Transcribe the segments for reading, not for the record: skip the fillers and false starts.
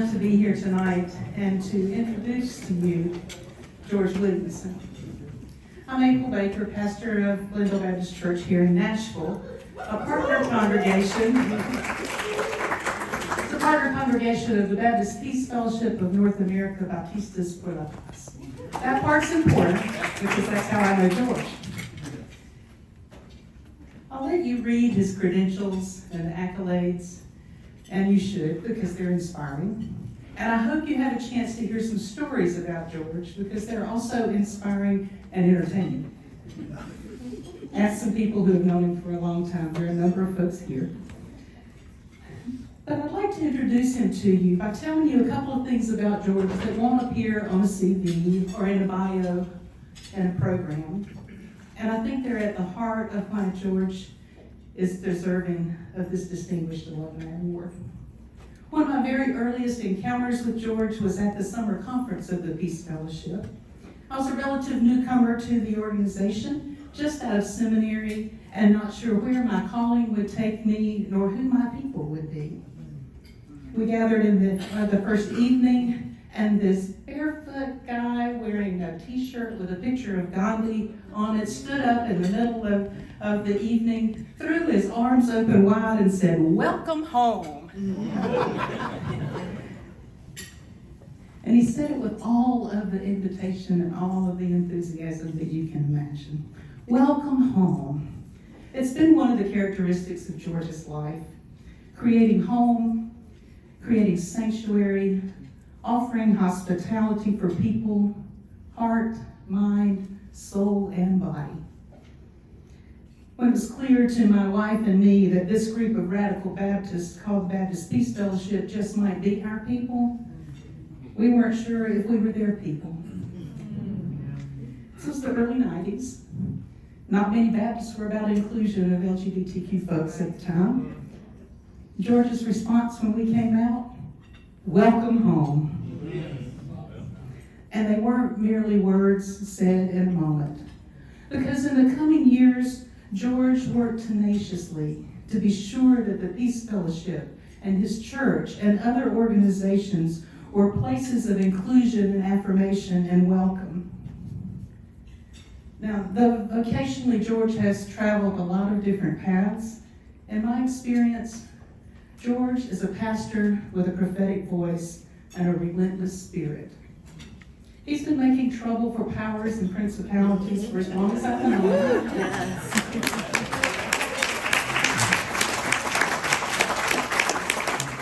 honor to be here tonight and to introduce to you George Williamson. I'm April Baker, pastor of Vanderbilt Baptist Church here in Nashville, a partner congregation. It's a partner congregation of the Baptist Peace Fellowship of North America Baptistas por la Paz. That part's important because that's how I know George. I'll let you read his credentials and accolades, and you should because they're inspiring. And I hope you have a chance to hear some stories about George because they're also inspiring and entertaining. Ask some people who have known him for a long time. There are a number of folks here. But I'd like to introduce him to you by telling you a couple of things about George that won't appear on a CV or in a bio in a program. And I think they're at the heart of why George is deserving of this distinguished alumni award. One of my very earliest encounters with George was at the summer conference of the Peace Fellowship. I was a relative newcomer to the organization, just out of seminary, and not sure where my calling would take me, nor who my people would be. We gathered in the first evening, and this barefoot guy wearing a t-shirt with a picture of Gandhi on it stood up in the middle of the evening, threw his arms open wide and said, "Welcome home." And he said it with all of the invitation and all of the enthusiasm that you can imagine. Welcome home. It's been one of the characteristics of George's life, creating home, creating sanctuary, offering hospitality for people, heart, mind, soul, and body. When it was clear to my wife and me that this group of radical Baptists called the Baptist Peace Fellowship just might be our people, we weren't sure if we were their people. This was the early 90s. Not many Baptists were about inclusion of LGBTQ folks at the time. George's response when we came out, "Welcome home." And they weren't merely words said in a moment. Because in the coming years, George worked tenaciously to be sure that the Peace Fellowship and his church and other organizations were places of inclusion and affirmation and welcome. Now, though occasionally George has traveled a lot of different paths, in my experience, George is a pastor with a prophetic voice and a relentless spirit. He's been making trouble for powers and principalities for as long as I've known him.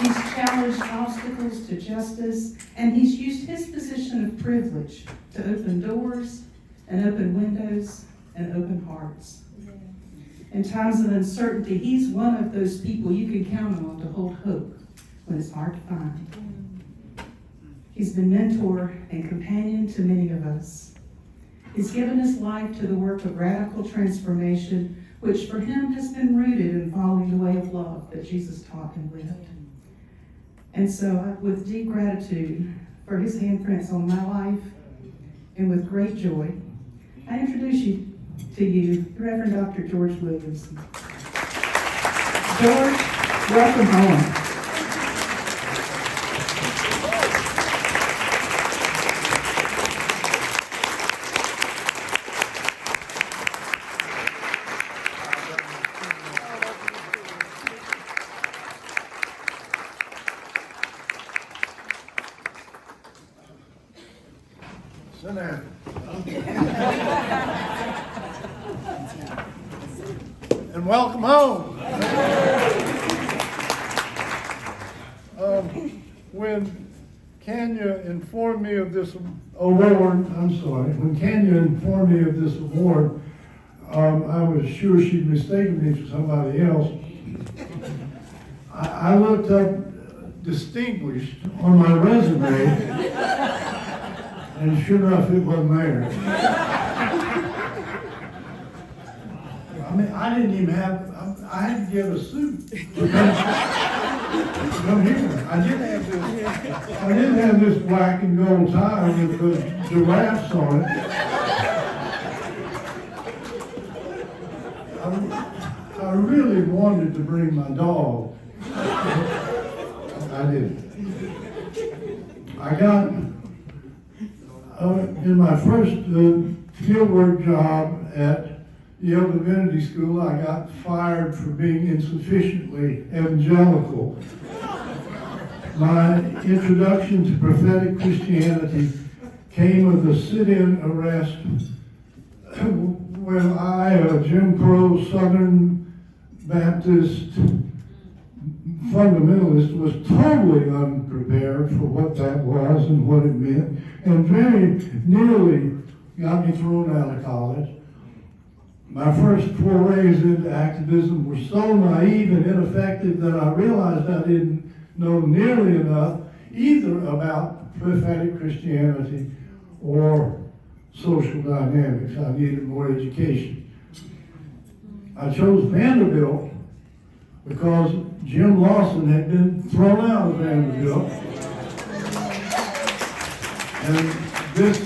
He's challenged obstacles to justice, and he's used his position of privilege to open doors and open windows and open hearts. In times of uncertainty, he's one of those people you can count on to hold hope when it's hard to find. He's been mentor and companion to many of us. He's given his life to the work of radical transformation, which for him has been rooted in following the way of love that Jesus taught and lived. And so, with deep gratitude for his handprints on my life, and with great joy, I introduce you to you, Reverend Dr. George Williamson. George, welcome home. Sit down. And welcome home. When Kenya informed me of this award, when Kenya informed me of this award, I was sure she'd mistaken me for somebody else. I looked up distinguished on my resume, and sure enough, it wasn't there. I mean, I didn't even have, I had to get a suit to come here. I didn't have this black and gold tie with the giraffes on it. I really wanted to bring my dog. I didn't. I got, in my first fieldwork job at Yale Divinity School, I got fired for being insufficiently evangelical. My introduction to prophetic Christianity came with a sit-in arrest when I, a Jim Crow Southern Baptist fundamentalist, was totally unprepared for what that was and what it meant, and very nearly got me thrown out of college. My first forays into activism were so naive and ineffective that I realized I didn't know nearly enough either about prophetic Christianity or social dynamics. I needed more education. I chose Vanderbilt because Jim Lawson had been thrown out of Vanderbilt. And this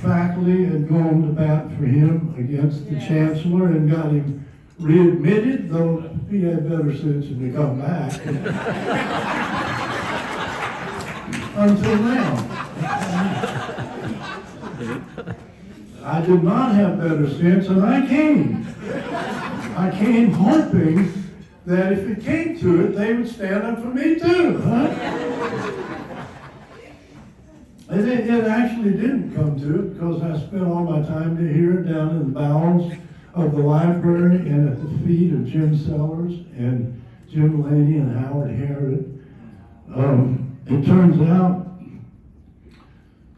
faculty had gone to bat for him against the chancellor and got him readmitted, though he had better sense than to come back. Until now. I did not have better sense, and I came. I came hoping that if it came to it, they would stand up for me too, huh? And it actually didn't come to it, because I spent all my time here down in the bowels of the library and at the feet of Jim Sellers and Jim Laney and Howard Herod. It turns out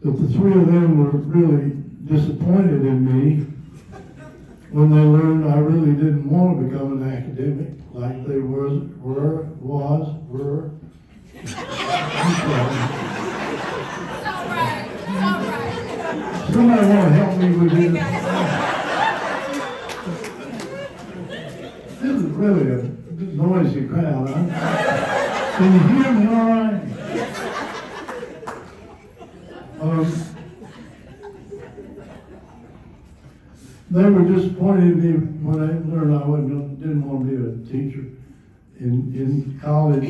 that the three of them were really disappointed in me when they learned I really didn't want to become an academic like they were. Somebody want to help me with this? This is really a noisy crowd, huh? Can you hear me all right? They were disappointed in me when I learned I didn't want to be a teacher in college,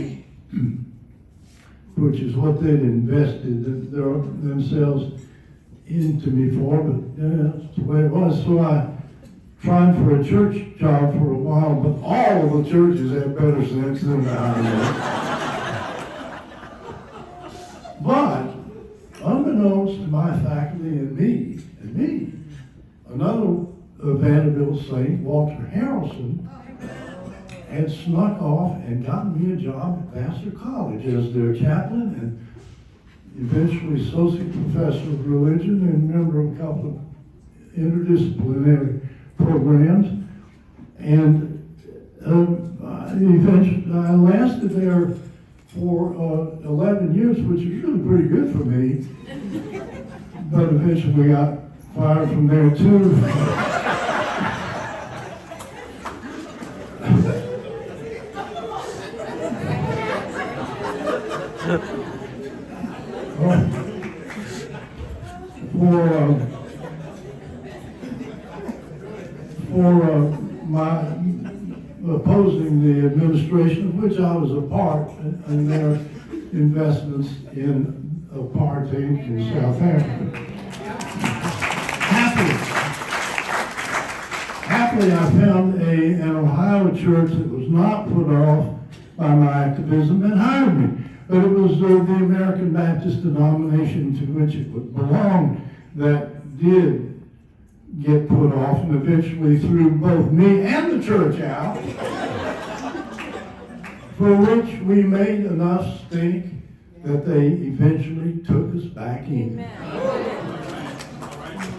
which is what they'd invested themselves into me for, but yeah, that's the way it was. So I tried for a church job for a while, but all of the churches had better sense than I did. But unbeknownst to my faculty and me, another Vanderbilt saint, Walter Harrelson, had snuck off and gotten me a job at Vassar College as their chaplain and eventually associate professor of religion and member of a couple of interdisciplinary programs. And eventually I lasted there for 11 years, which is really pretty good for me. But eventually got fired from there too. For my opposing the administration, of which I was a part, in their investments in apartheid in South Africa. Happily, I found an Ohio church that was not put off by my activism and hired me. But it was the American Baptist denomination to which it would belong that did get put off and eventually threw both me and the church out, for which we made enough stink that they eventually took us back in.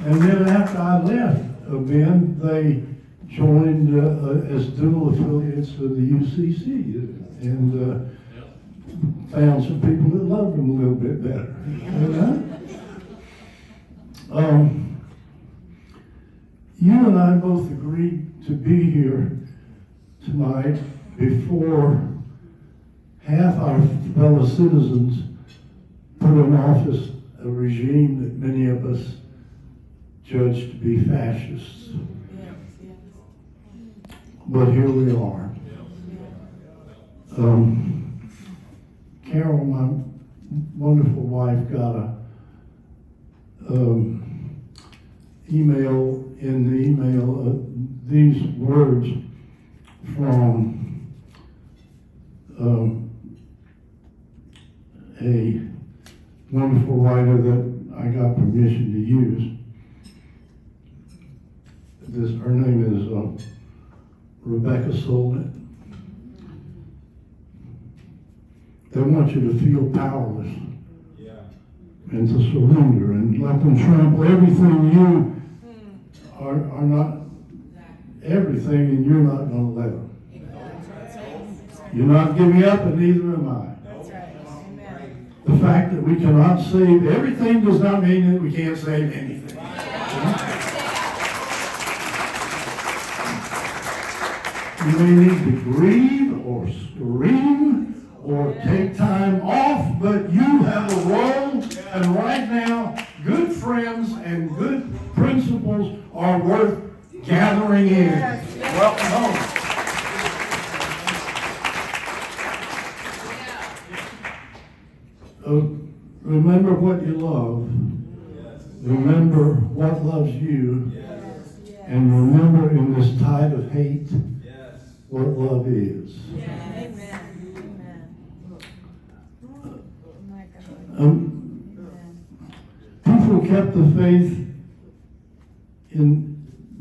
And then after I left Ben, they joined as dual affiliates of the UCC and found some people that loved them a little bit better. You and I both agreed to be here tonight before half our fellow citizens put in office a regime that many of us judged to be fascists. But here we are. Carol, my wonderful wife got a email, in the email, these words from a wonderful writer that I got permission to use. Her name is Rebecca Solnit. They want you to feel powerless and to surrender and let them trample everything. You are not everything, and you're not going to let them. You're not giving up, and neither am I. The fact that we cannot save everything does not mean that we can't save anything. You may need to grieve or scream or take time off, but you have a role, and right now, good friends and good principles are worth gathering in. Welcome home. Remember what you love. Remember what loves you. And remember in this tide of hate what love is. People kept the faith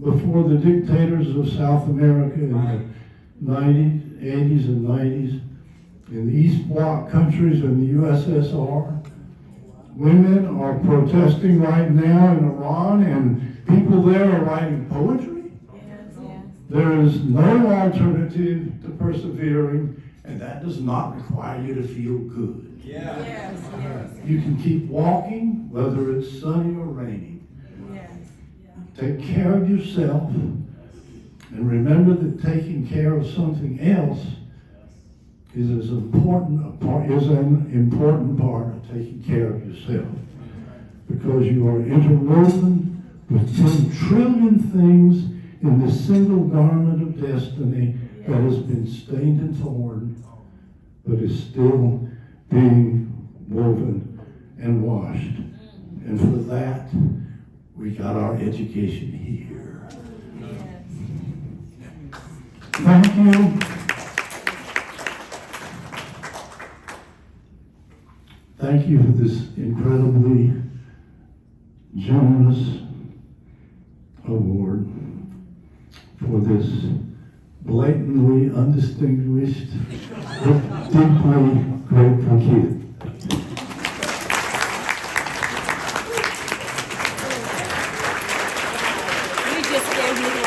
before the dictators of South America in the 90s, 80s and 90s, in the East Bloc countries and the USSR. Women are protesting right now in Iran, and people there are writing poetry. There is no alternative to persevering, and that does not require you to feel good. You can keep walking, whether it's sunny or rainy. Take care of yourself, and remember that taking care of something else is an important part of taking care of yourself, because you are interwoven with 10 trillion things in this single garment of destiny that has been stained and torn, but is still being woven and washed. And for that, we got our education here. Thank you. Thank you for this incredibly generous award for this blatantly undistinguished, but deeply grateful kid.